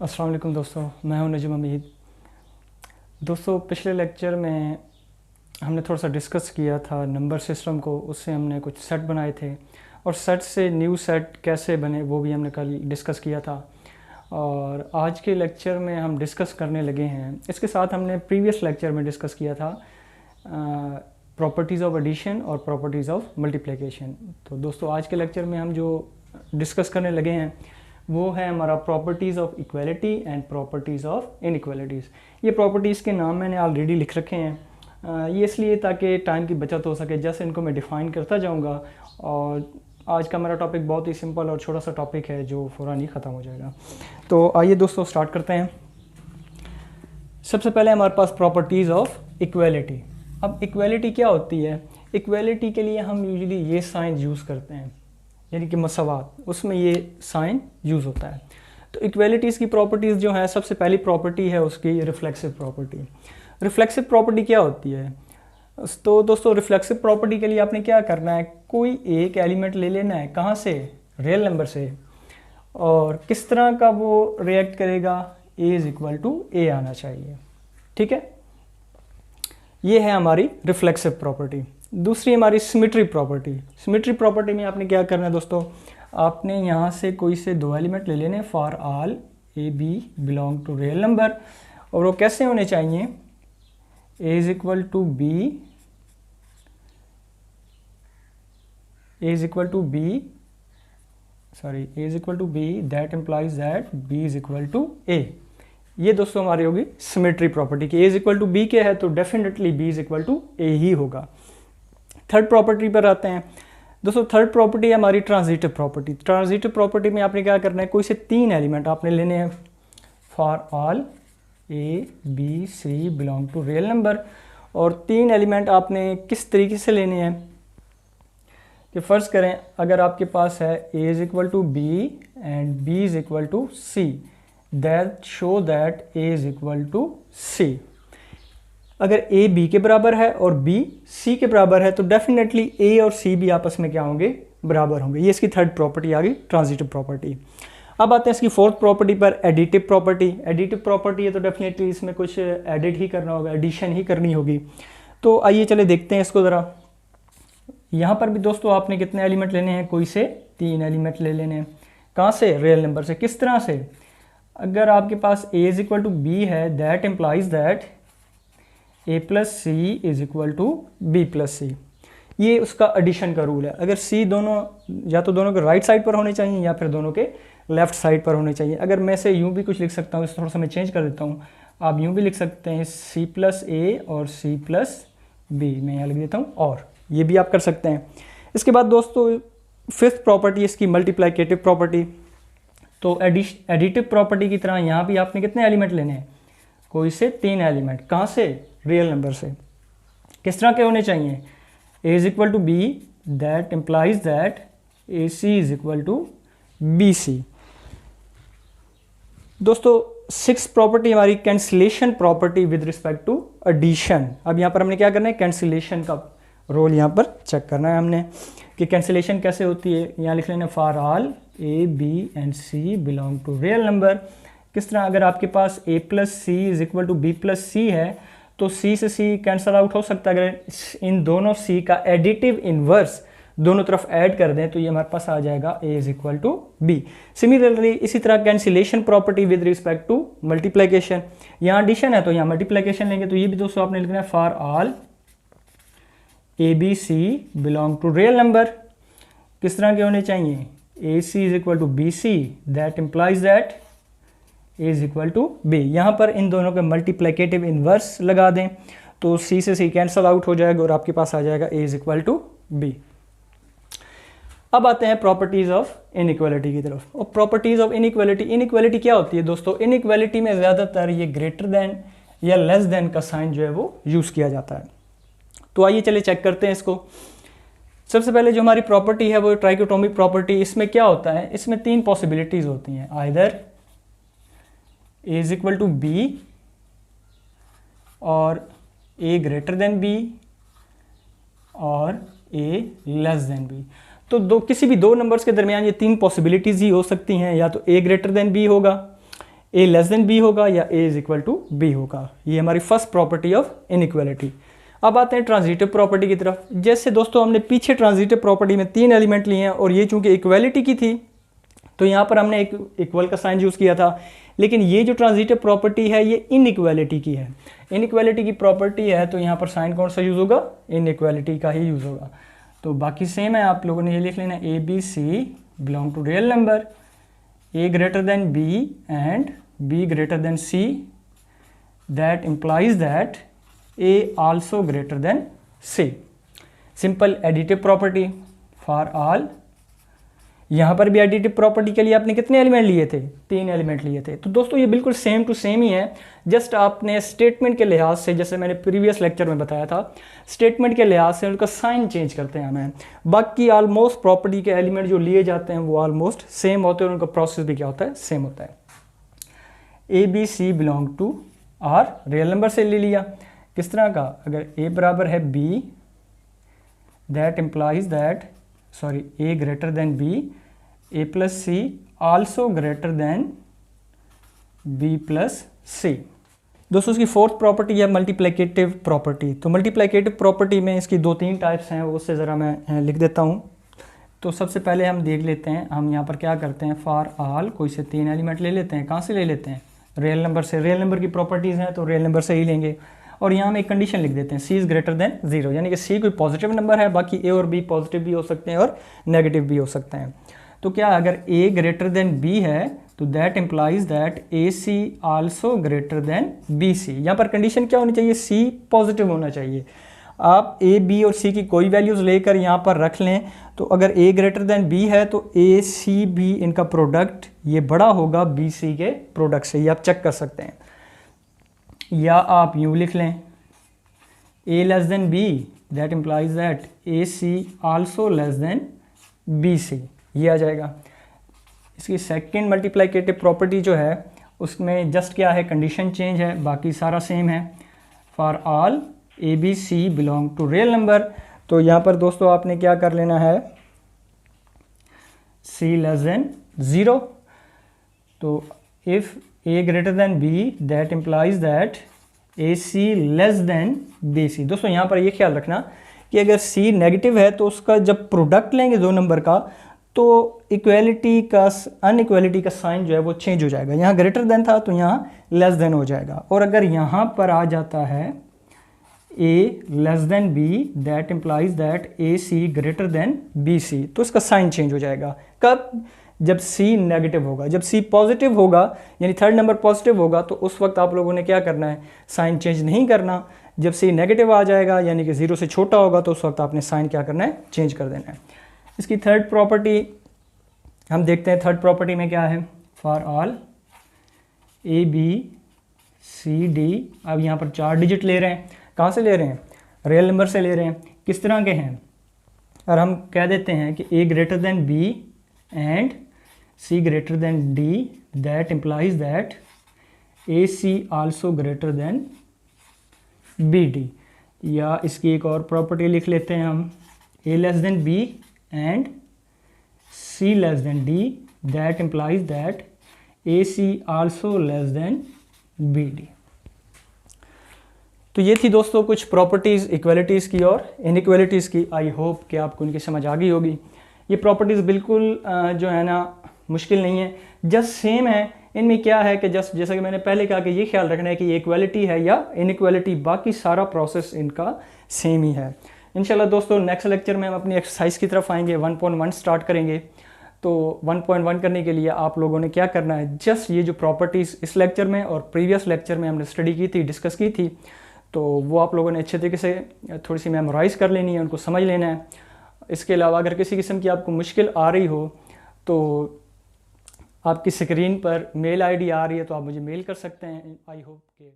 अस्सलाम वालेकुम दोस्तों, मैं हूं नजम अमीद। दोस्तों, पिछले लेक्चर में हमने थोड़ा सा डिस्कस किया था नंबर सिस्टम को। उससे हमने कुछ सेट बनाए थे और सेट से न्यू सेट कैसे बने वो भी हमने कल डिस्कस किया था। और आज के लेक्चर में हम डिस्कस करने लगे हैं, इसके साथ हमने प्रीवियस लेक्चर में डिस्कस किया था प्रॉपर्टीज़ ऑफ एडिशन और प्रॉपर्टीज़ ऑफ मल्टीप्लिकेशन। तो दोस्तों, आज के लेक्चर में हम जो डिस्कस करने लगे हैं वो है हमारा properties of equality and properties of inequalities. ये प्रॉपर्टीज़ के नाम मैंने ऑलरेडी लिख रखे हैं, ये इसलिए ताकि टाइम की बचत हो सके। जैसे इनको मैं डिफ़ाइन करता जाऊंगा। और आज का मेरा टॉपिक बहुत ही सिंपल और छोटा सा टॉपिक है जो फ़ौरन ही ख़त्म हो जाएगा। तो आइए दोस्तों स्टार्ट करते हैं। सबसे पहले हमारे पास प्रॉपर्टीज़ ऑफ इक्वलिटी। अब इक्वलिटी क्या होती है? इक्वलिटी के लिए हम यूजुअली ये साइन यूज़ करते हैं, यानी कि मसवात, उसमें ये साइन यूज़ होता है। तो इक्वलिटीज़ की प्रॉपर्टीज़ जो है, सबसे पहली प्रॉपर्टी है उसकी रिफ्लेक्सिव प्रॉपर्टी। रिफ्लेक्सिव प्रॉपर्टी क्या होती है? तो दोस्तों, रिफ्लेक्सिव प्रॉपर्टी के लिए आपने क्या करना है, कोई एक एलिमेंट ले लेना है। कहाँ से? रियल नंबर से। और किस तरह का वो रिएक्ट करेगा? ए इज़ इक्वल टू ए आना चाहिए। ठीक है, ये है हमारी रिफ्लेक्सिव प्रॉपर्टी। दूसरी हमारी सिमेट्री प्रॉपर्टी। सिमेट्री प्रॉपर्टी में आपने क्या करना है दोस्तों, आपने यहाँ से कोई से दो एलिमेंट ले लेने for all A B belong to real number. और वो कैसे होने चाहिए? A is equal to B, A is equal to B, sorry, A is equal to B, that implies that B is equal to A. ये दोस्तों हमारी होगी symmetry property की। A is equal to B के है तो definitely B is equal to A ही होगा। थर्ड प्रॉपर्टी पर आते हैं दोस्तों। थर्ड प्रॉपर्टी है हमारी ट्रांजिटिव प्रॉपर्टी। ट्रांजिटिव प्रॉपर्टी में आपने क्या करना है, कोई से तीन एलिमेंट आपने लेने हैं for all A B C belong to real number. और तीन एलिमेंट आपने किस तरीके से लेने हैं कि फ़र्ज़ करें अगर आपके पास है A is equal to B and B is equal to C, that show that A is equal to C. अगर ए बी के बराबर है और बी सी के बराबर है तो डेफिनेटली ए और सी भी आपस में क्या होंगे? बराबर होंगे। ये इसकी थर्ड प्रॉपर्टी आ गई, ट्रांजिटिव प्रॉपर्टी। अब आते हैं इसकी फोर्थ प्रॉपर्टी पर, एडिटिव प्रॉपर्टी। एडिटिव प्रॉपर्टी है तो डेफिनेटली इसमें कुछ एडिट ही करना होगा, एडिशन ही करनी होगी। तो आइए चले देखते हैं इसको ज़रा। यहाँ पर भी दोस्तों आपने कितने एलिमेंट लेने हैं? कोई से तीन एलिमेंट ले लेने हैं। कहाँ से? रियल नंबर से। किस तरह से? अगर आपके पास A is equal to B है, that implies that A plus C is equal to B plus C. ये उसका एडिशन का रूल है। अगर सी दोनों या तो दोनों के राइट साइड पर होने चाहिए या फिर दोनों के लेफ्ट साइड पर होने चाहिए। अगर मैं से यूँ भी कुछ लिख सकता हूँ, इस थोड़ा सा मैं चेंज कर देता हूँ। आप यूँ भी लिख सकते हैं सी प्लस ए और सी प्लस बी। मैं यहाँ लिख देता हूँ और, ये भी आप कर सकते हैं। इसके बाद दोस्तों फिफ्थ प्रॉपर्टी इसकी मल्टीप्लिकेटिव प्रॉपर्टी। तो एडिटिव प्रॉपर्टी की तरह यहाँ भी आपने कितने एलिमेंट लेने हैं? कोई से तीन एलिमेंट। कहाँ से? रियल नंबर से। किस तरह के होने चाहिए? A is equal to B, that implies that A C is equal to B सी। दोस्तों सिक्स प्रॉपर्टी हमारी cancellation property with respect to addition. अब यहाँ पर हमने क्या करना है, कैंसिलेशन का रोल यहाँ पर चेक करना है हमने कि कैंसिलेशन कैसे होती है। यहाँ लिख लेना for all A B and C belong to real number. किस तरह? अगर आपके पास A plus C is equal to B plus C है तो सी से सी कैंसल आउट हो सकता है। अगर इन दोनों सी का एडिटिव इनवर्स दोनों तरफ ऐड कर दें तो ये हमारे पास आ जाएगा A is equal to B. Similarly इसी तरह cancellation property with respect to multiplication. यहाँ एडिशन है तो यहाँ मल्टीप्लिकेशन लेंगे। तो ये भी दोस्तों आपने लिखना है for all A B C belong to real number. किस तरह के होने चाहिए? A C is equal to B C, that implies that A is equal to B. यहाँ पर इन दोनों के मल्टीप्लिकेटिव इनवर्स लगा दें तो सी से सी कैंसल आउट हो जाएगा और आपके पास आ जाएगा A is equal to B. अब आते हैं प्रॉपर्टीज ऑफ इनइक्वालिटी की तरफ। और प्रॉपर्टीज ऑफ इनइक्वालिटी, इनइक्वालिटी क्या होती है दोस्तों? इनइक्वालिटी में ज़्यादातर ये ग्रेटर देन या लेस देन का साइन जो है वो यूज़ किया जाता है। तो आइए चले चेक करते हैं इसको। सबसे पहले जो हमारी प्रॉपर्टी है वो ट्राइकोटोमिक प्रॉपर्टी। इसमें क्या होता है, इसमें तीन पॉसिबिलिटीज़ होती हैं, either a is equal to b और ए ग्रेटर देन बी और ए लेस देन बी। तो किसी भी दो नंबर्स के दरमियान ये तीन पॉसिबिलिटीज़ ही हो सकती हैं। या तो ए ग्रेटर देन बी होगा, ए लेस देन बी होगा या ए इज इक्वल टू बी होगा। ये हमारी फर्स्ट प्रॉपर्टी ऑफ इनइक्वालिटी। अब आते हैं ट्रांजिटिव प्रॉपर्टी की तरफ। जैसे दोस्तों हमने पीछे ट्रांजिटिव प्रॉपर्टी में 3 एलिमेंट लिए हैं और ये चूंकि इक्वालिटी की थी तो यहाँ पर हमने एक इक्वल का साइन यूज़ किया था, लेकिन ये जो ट्रांजिटिव प्रॉपर्टी है ये इनइक्वालिटी की है। इनइक्वालिटी की प्रॉपर्टी है तो यहाँ पर साइन कौन सा यूज़ होगा, इनइक्वालिटी का ही यूज़ होगा। तो बाकी सेम है, आप लोगों ने ये लिख लेना a B C belong to real number, a greater than B and b greater than c, that implies that a also greater than c. Simple additive property for all. यहाँ पर भी एडिटिव प्रॉपर्टी के लिए आपने कितने element लिए थे, 3 element लिए थे। तो दोस्तों ये बिल्कुल सेम टू सेम ही है, जस्ट आपने स्टेटमेंट के लिहाज से, जैसे मैंने प्रीवियस लेक्चर में बताया था, स्टेटमेंट के लिहाज से उनका साइन चेंज करते हैं हमें। बाकी ऑलमोस्ट प्रॉपर्टी के एलिमेंट जो लिए जाते हैं वो ऑलमोस्ट सेम होते हैं और उनका प्रोसेस भी क्या होता है, सेम होता है। A B C belong to R, real number से ले लिया। किस तरह का, अगर ए बराबर है B that implies that A greater than B, A plus C also greater than B plus C. दोस्तों इसकी फोर्थ प्रॉपर्टी है मल्टीप्लिकेटिव प्रॉपर्टी। तो मल्टीप्लिकेटिव प्रॉपर्टी में इसकी 2-3 टाइप्स हैं, उससे ज़रा मैं लिख देता हूँ। तो सबसे पहले हम देख लेते हैं, हम यहाँ पर क्या करते हैं, फॉर ऑल कोई से 3 एलिमेंट ले लेते हैं। कहाँ से ले लेते हैं, रियल नंबर से। रियल नंबर की प्रॉपर्टीज़ हैं तो रियल नंबर से ही लेंगे। और यहाँ हम एक कंडीशन लिख देते हैं, सी इज़ ग्रेटर देन 0, यानी कि सी कोई पॉजिटिव नंबर है, बाकी ए और बी पॉजिटिव भी हो सकते हैं और नेगेटिव भी हो सकते हैं। तो क्या, अगर ए ग्रेटर देन बी है तो that implies that A C also greater than B c. यहाँ पर कंडीशन क्या होनी चाहिए, सी पॉजिटिव होना चाहिए। आप ए बी और सी की कोई वैल्यूज़ लेकर यहाँ पर रख लें, तो अगर ए ग्रेटर देन बी है तो ए सी बी इनका प्रोडक्ट ये बड़ा होगा बी सी के प्रोडक्ट से, ये आप चेक कर सकते हैं। या आप यूँ लिख लें, A less than B that implies that A C also less than B C, ये आ जाएगा। इसकी सेकंड मल्टीप्लिकेटिव प्रॉपर्टी जो है उसमें जस्ट क्या है, कंडीशन चेंज है, बाकी सारा सेम है। For all A B C belong to real number. तो यहाँ पर दोस्तों आपने क्या कर लेना है, सी लेस देन 0। तो if a greater than B that implies that A c less than B C. दोस्तों यहाँ पर ये ख्याल रखना कि अगर सी नेगेटिव है तो उसका जब प्रोडक्ट लेंगे 2 नंबर का तो इक्वालिटी का अनइक्वालिटी का साइन जो है वो चेंज हो जाएगा। यहाँ ग्रेटर देन था तो यहाँ लेस देन हो जाएगा। और अगर यहाँ पर आ जाता है A less than B that implies that A C greater than B C, तो इसका साइन चेंज हो जाएगा। कब, जब सी नेगेटिव होगा। जब सी पॉजिटिव होगा यानी थर्ड नंबर पॉजिटिव होगा तो उस वक्त आप लोगों ने क्या करना है, साइन चेंज नहीं करना। जब सी नेगेटिव आ जाएगा यानी कि 0 से छोटा होगा तो उस वक्त आपने साइन क्या करना है, चेंज कर देना है। इसकी थर्ड प्रॉपर्टी हम देखते हैं। थर्ड प्रॉपर्टी में क्या है, for all A B c d. अब यहाँ पर 4 डिजिट ले रहे हैं, कहाँ से ले रहे हैं, रियल नंबर से ले रहे हैं। किस तरह के हैं, और हम कह देते हैं कि A greater than B and C greater than D, that implies that A C also greater than B D. या इसकी एक और प्रॉपर्टी लिख लेते हैं हम, A less than B and C less than D, that implies that A C also less than B D. तो ये थी दोस्तों कुछ प्रॉपर्टीज़ इक्वालिटीज़ की और इनइक्वालिटीज़ की। आई होप कि आपको उनकी समझ आ गई होगी। ये प्रॉपर्टीज़ बिल्कुल जो है ना मुश्किल नहीं है, जस्ट सेम है। इनमें क्या है कि जस्ट जैसा कि मैंने पहले कहा कि ये ख्याल रखना है कि ये इक्वालिटी है या इनइक्वालिटी, बाकी सारा प्रोसेस इनका सेम ही है। इंशाल्लाह दोस्तों नेक्स्ट लेक्चर में हम अपनी एक्सरसाइज की तरफ आएंगे, 1.1 स्टार्ट करेंगे। तो 1.1 करने के लिए आप लोगों ने क्या करना है, जस्ट ये जो प्रॉपर्टीज़ इस लेक्चर में और प्रीवियस लेक्चर में हमने स्टडी की थी, डिस्कस की थी, तो वो आप लोगों ने अच्छे तरीके से थोड़ी सी मेमोराइज़ कर लेनी है, उनको समझ लेना है। इसके अलावा अगर किसी किस्म की आपको मुश्किल आ रही हो तो आपकी स्क्रीन पर मेल आईडी आ रही है, तो आप मुझे मेल कर सकते हैं। आई होप कि